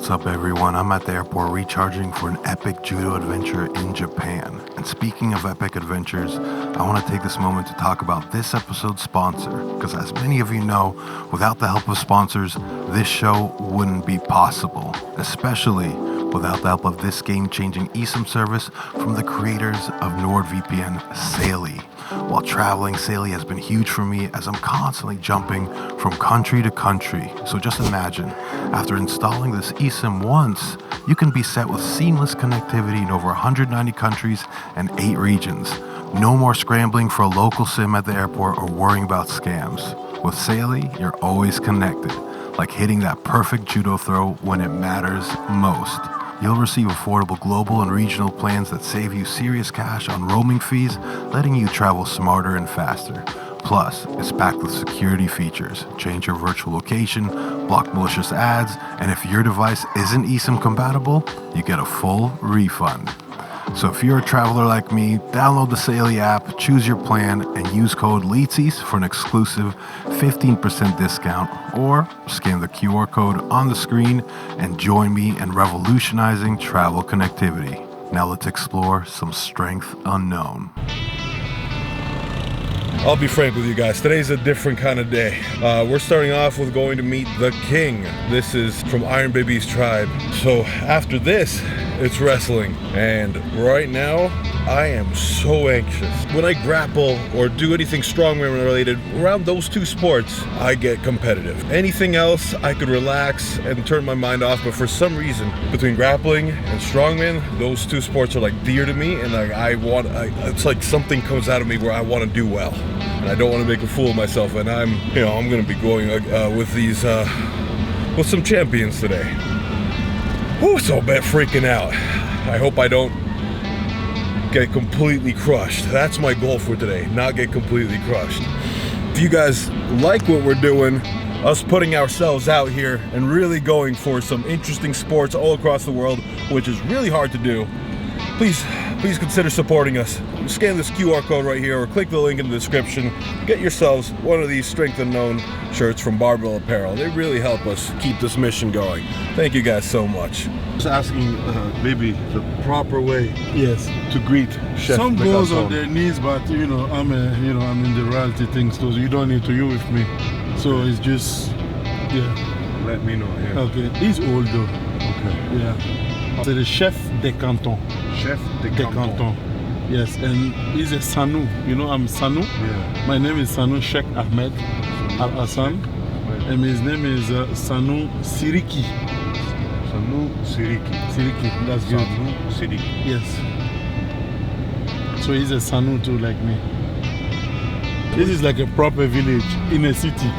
What's up everyone? I'm at the airport recharging for an epic judo adventure in Japan. And speaking of epic adventures, I want to take this moment to talk about this episode's sponsor. Because as many of you know, without the help of sponsors, this show wouldn't be possible. Especially without the help of this game-changing eSIM service from the creators of NordVPN, Saily. While traveling, Saily has been huge for me as I'm constantly jumping from country to country. So just imagine, after installing this eSIM once, you can be set with seamless connectivity in over 190 countries and 8 regions. No more scrambling for a local SIM at the airport or worrying about scams. With Saily, you're always connected, like hitting that perfect judo throw when it matters most. You'll receive affordable global and regional plans that save you serious cash on roaming fees, letting you travel smarter and faster. Plus, it's packed with security features. Change your virtual location, block malicious ads, and if your device isn't eSIM compatible, you get a full refund. So if you're a traveler like me, download the Saily app, choose your plan, and use code LEETSIES for an exclusive 15% discount, or scan the QR code on the screen and join me in revolutionizing travel connectivity. Now let's explore some strength unknown. I'll be frank with you guys, today's a different kind of day. We're starting off with going to meet the king. This is from Iron Baby's tribe. So after this, it's wrestling. And right now, I am so anxious. When I grapple or do anything strongman related around those two sports, I get competitive. Anything else, I could relax and turn my mind off, but for some reason, between grappling and strongman, those two sports are like dear to me, and it's like something comes out of me where I want to do well. And I don't want to make a fool of myself, and I'm going to be going with some champions today. Whew, so bad freaking out. I hope I don't get completely crushed. That's my goal for today, not get completely crushed. If you guys like what we're doing, us putting ourselves out here and really going for some interesting sports all across the world, which is really hard to do, please consider supporting us. Scan this QR code right here or click the link in the description. Get yourselves one of these Strength Unknown shirts from Barbell Apparel. They really help us keep this mission going. Thank you guys so much. Just asking maybe the proper way to greet Chef. Some goes on their knees, but I'm in the royalty thing, so you don't need to you with me. So it's just Let me know. Yeah. Okay. He's old though. Okay. Yeah. C'est the chef des cantons. Chef des cantons. Yes, and he's a Sanu. You know, I'm Sanu. Yeah. My name is Sanu Sheikh Ahmed Al Hassan, and his name is Sanu Siriki. Sanu Siriki. Siriki, that's good. Sanu Siriki. Yes. So he's a Sanu too, like me. This is like a proper village in a city.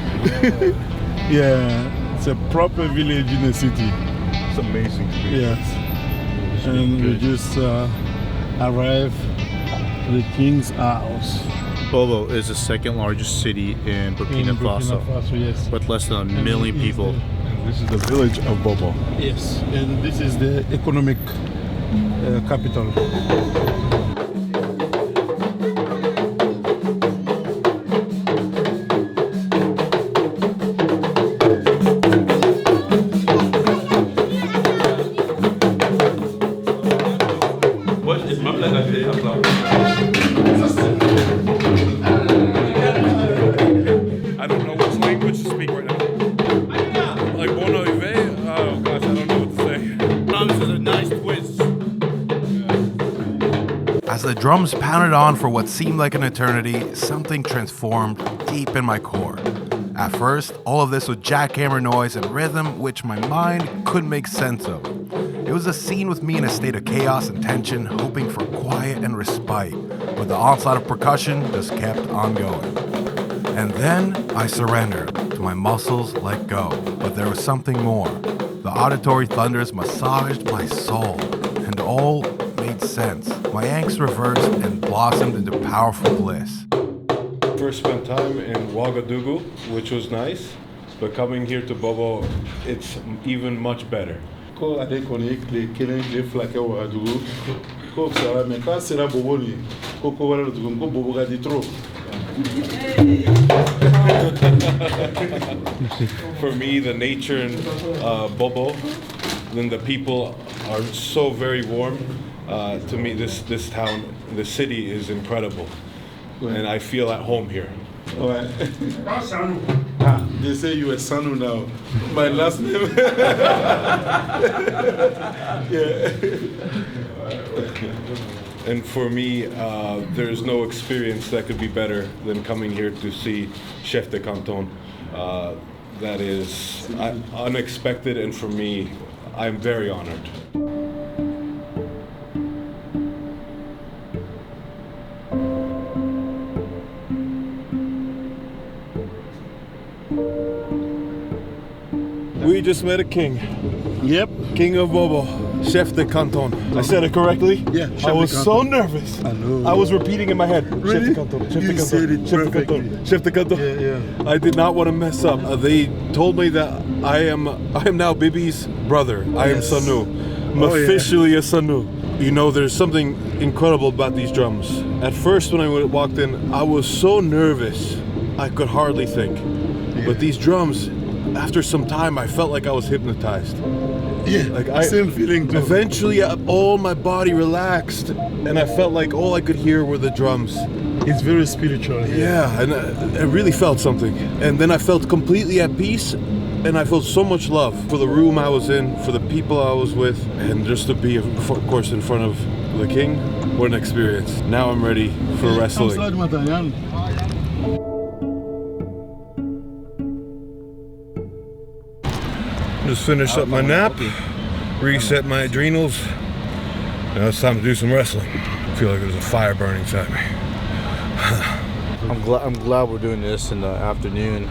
Yeah, it's a proper village in a city. It's amazing to me. Yes. And we just arrived at the king's house. Bobo is the second largest city in Burkina Faso, yes. with less than a million people. And this is the village of Bobo. Yes, and this is the economic capital. I don't know which language to speak right now. Like bon arrivé? Oh gosh, I don't know what to say. This is a nice twist. As the drums pounded on for what seemed like an eternity, something transformed deep in my core. At first, all of this was jackhammer noise and rhythm, which my mind couldn't make sense of. It was a scene with me in a state of chaos and tension, hoping for quiet and respite, but the onslaught of percussion just kept on going. And then I surrendered to my muscles let go, but there was something more. The auditory thunders massaged my soul, and all made sense. My angst reversed and blossomed into powerful bliss. First spent time in Ouagadougou, which was nice, but coming here to Bobo, it's even much better. For me, the nature in Bobo then the people are so very warm. To me, this town, the city is incredible, and I feel at home here. Ouais. They say you are Sanu now. My last name. Yeah. And for me, there's no experience that could be better than coming here to see Chef de Canton. That is unexpected, and for me, I'm very honored. We just met a king. Yep. King of Bobo, Chef de Canton. I said it correctly? Yeah, Chef I was de so Canton. nervous. I know. I was repeating in my head. Really? Chef de Canton, Chef de You Canton, said it Chef de perfectly. Canton, Chef de Canton. Yeah. I did not want to mess up. They told me that I am now Bibi's brother. I am Yes. Sanu. I'm Oh, yeah. officially a Sanu. You know, there's something incredible about these drums. At first, when I walked in, I was so nervous, I could hardly think. But these drums, after some time, I felt like I was hypnotized. Yeah. Like Same feeling too. Eventually, all my body relaxed, and I felt like all I could hear were the drums. It's very spiritual. Yeah, and I really felt something. And then I felt completely at peace, and I felt so much love for the room I was in, for the people I was with, and just to be, of course, in front of the king. What an experience. Now I'm ready for wrestling. Just finished up my nap, reset my adrenals. Now it's time to do some wrestling. I feel like there's a fire burning inside me. I'm glad we're doing this in the afternoon,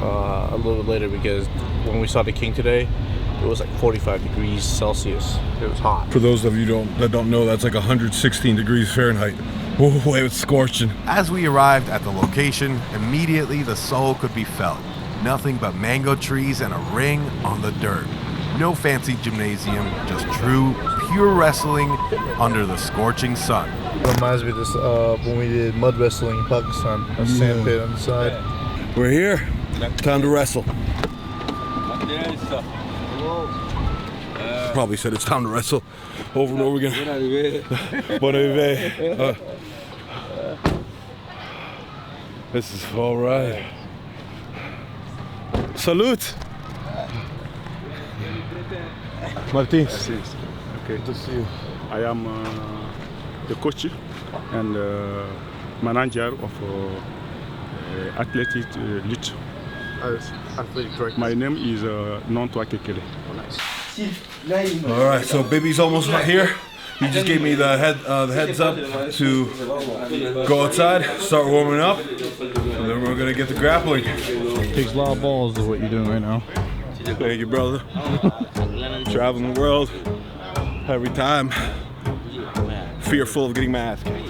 a little bit later, because when we saw the king today, it was like 45 degrees Celsius. It was hot. For those of you that don't know, that's like 116 degrees Fahrenheit. Oh, it was scorching. As we arrived at the location, immediately the soul could be felt. Nothing but mango trees and a ring on the dirt. No fancy gymnasium, just true, pure wrestling under the scorching sun. It reminds me of this when we did mud wrestling in Pakistan, a sand pit on the side. We're here. Time to wrestle. Probably said it's time to wrestle over and over again. Bon arrivé. This is all right. Salute. Martins. Okay. Good to see you. I am the coach and manager of athletic elite. My name is Nontoa Kekele. All right, so Bibi's almost not here. He just gave me the heads up to go outside, start warming up, and then we're gonna get to grappling. Takes a lot of balls is what you're doing right now. Thank you, brother. Traveling the world every time, fearful of getting my ass kicked.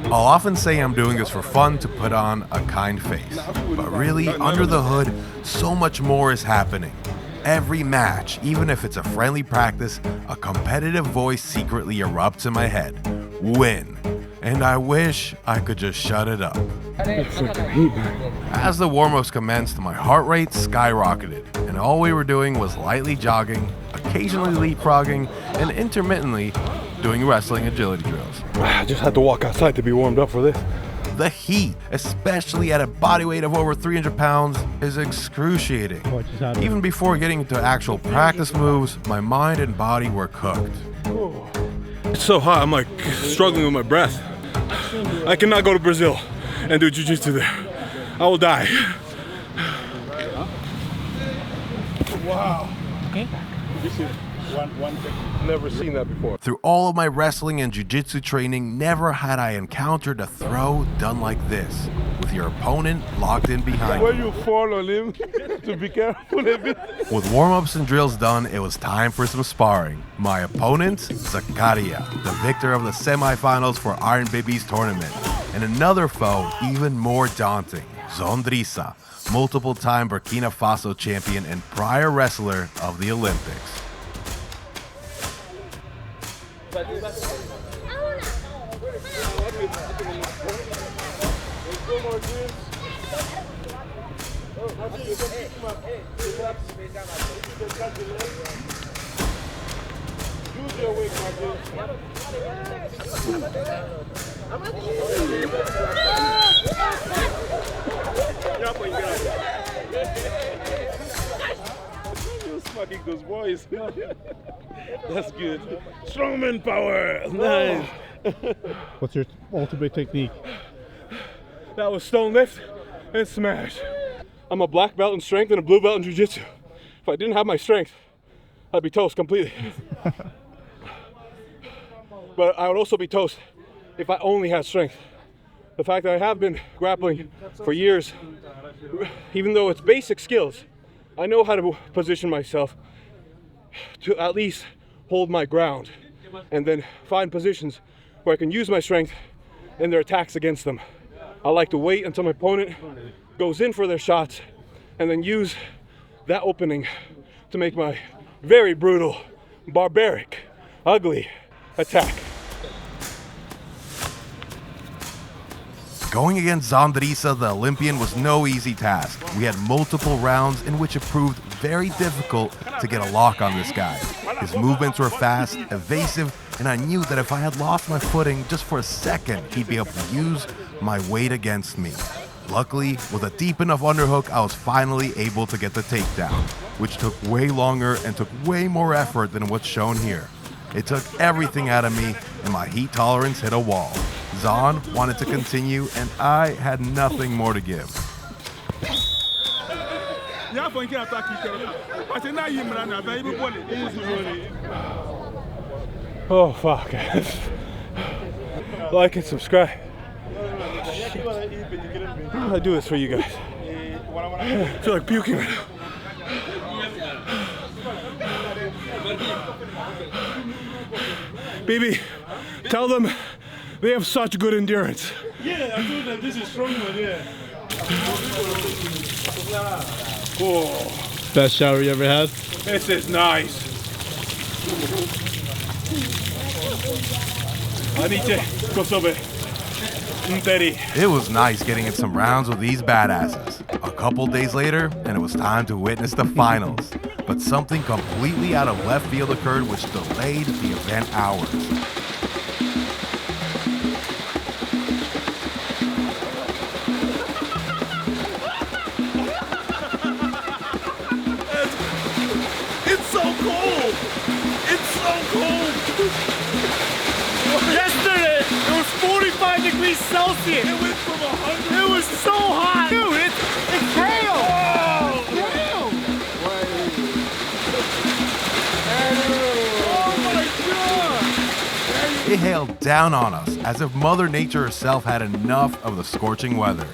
I'll often say I'm doing this for fun to put on a kind face, but really, under the hood, so much more is happening. Every match, even if it's a friendly practice, a competitive voice secretly erupts in my head. Win. And I wish I could just shut it up. As the warm-ups commenced, my heart rate skyrocketed, and all we were doing was lightly jogging, occasionally leapfrogging, and intermittently doing wrestling agility drills. I just had to walk outside to be warmed up for this. The heat, especially at a body weight of over 300 pounds, is excruciating. Even before getting into actual practice moves, my mind and body were cooked. It's so hot, I'm like struggling with my breath. I cannot go to Brazil and do jiu-jitsu there. I will die. Wow. Okay. This is one thing. Never seen that before. Through all of my wrestling and jiu-jitsu training, never had I encountered a throw done like this, with your opponent locked in behind When you. you fall on him, to be careful a bit. With warm-ups and drills done, it was time for some sparring. My opponent, Zakaria, the victor of the semifinals for Iron Bibi's tournament. And another foe even more daunting, Zondrisa, multiple-time Burkina Faso champion and prior wrestler of the Olympics. Those boys. That's good. Strongman power. Nice. What's your ultimate technique? That was stone lift and smash. I'm a black belt in strength and a blue belt in jiu-jitsu. If I didn't have my strength, I'd be toast completely. But I would also be toast if I only had strength. The fact that I have been grappling for years, even though it's basic skills, I know how to position myself to at least hold my ground and then find positions where I can use my strength in their attacks against them. I like to wait until my opponent goes in for their shots and then use that opening to make my very brutal, barbaric, ugly attack. Going against Zandrisa, the Olympian, was no easy task. We had multiple rounds in which it proved very difficult to get a lock on this guy. His movements were fast, evasive, and I knew that if I had lost my footing just for a second, he'd be able to use my weight against me. Luckily, with a deep enough underhook, I was finally able to get the takedown, which took way longer and took way more effort than what's shown here. It took everything out of me, and my heat tolerance hit a wall. Zahn wanted to continue, and I had nothing more to give. Oh, fuck. Like and subscribe. I do this for you guys. I feel like puking right now. BB, tell them they have such good endurance. Yeah, I told them this is strong one, yeah. Oh, Best shower you ever had? this is nice. I need to go sobe. It was nice getting in some rounds with these badasses. A couple days later, and it was time to witness the finals. But something completely out of left field occurred which delayed the event hours. It's so cold! It's so cold! Yesterday, it was 45 degrees Celsius. It went from 100. It was so hot. Dude, it's hail. Oh, Damn. oh my God! It hailed down on us as if Mother Nature herself had enough of the scorching weather.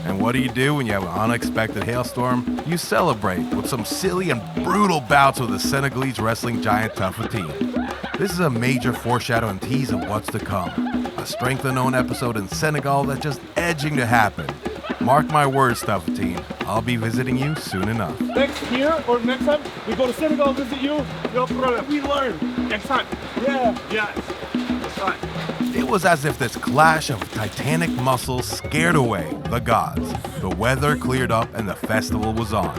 And what do you do when you have an unexpected hailstorm? You celebrate with some silly and brutal bouts with the Senegalese wrestling giant Tafatine. This is a major foreshadow and tease of what's to come. A Strength Unknown episode in Senegal that's just edging to happen. Mark my words, Tafatine. I'll be visiting you soon enough. Next year or next time we go to Senegal visit you, no problem. We learn next time. Yeah. Yes. That's right. It was as if this clash of titanic muscles scared away the gods. The weather cleared up and the festival was on.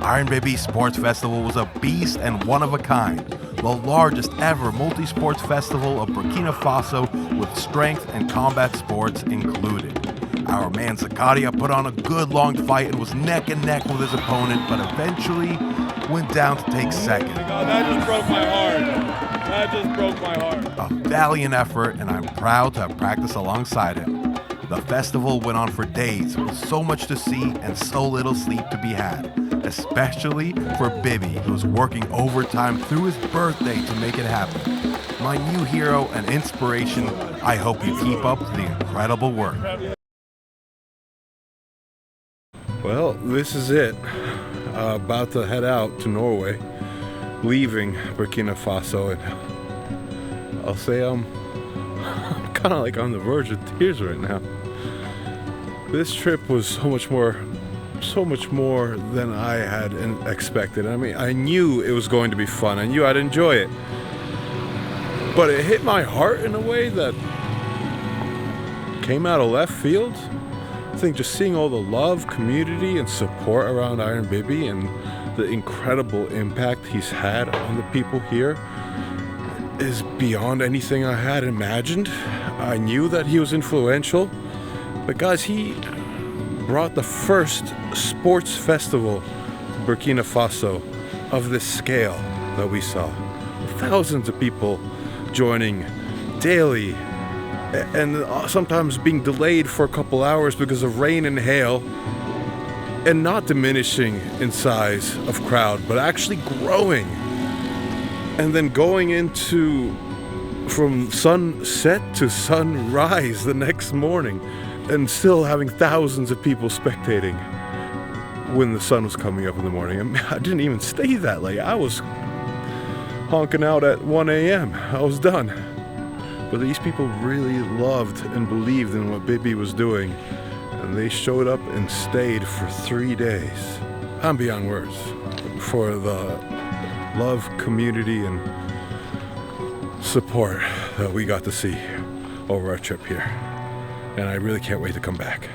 Iron Baby Sports Festival was a beast and one of a kind. The largest ever multi-sports festival of Burkina Faso with strength and combat sports included. Our man Zakaria put on a good long fight and was neck and neck with his opponent, but eventually went down to take second. God, that just broke my heart. That just broke my heart. A valiant effort, and I'm proud to have practiced alongside him. The festival went on for days with so much to see and so little sleep to be had, especially for Bibi, who was working overtime through his birthday to make it happen. My new hero and inspiration, I hope you keep up the incredible work. Well, this is it. About to head out to Norway, leaving Burkina Faso, and I'll say I'm kind of like on the verge of tears right now. This trip was so much more than I had expected. I mean, I knew it was going to be fun. I knew I'd enjoy it, but it hit my heart in a way that came out of left field. think just seeing all the love, community, and support around Iron Bibi and the incredible impact he's had on the people here is beyond anything I had imagined. I knew that he was influential, but guys, he brought the first sports festival to Burkina Faso of this scale that we saw. Thousands of people joining daily, and sometimes being delayed for a couple hours because of rain and hail, and not diminishing in size of crowd, but actually growing. And then going into from sunset to sunrise the next morning, and still having thousands of people spectating when the sun was coming up in the morning. And I didn't even stay that late. I was honking out at 1 a.m. I was done. But these people really loved and believed in what Bibi was doing, and they showed up and stayed for 3 days. I'm beyond words for the love, community, and support that we got to see over our trip here. And I really can't wait to come back.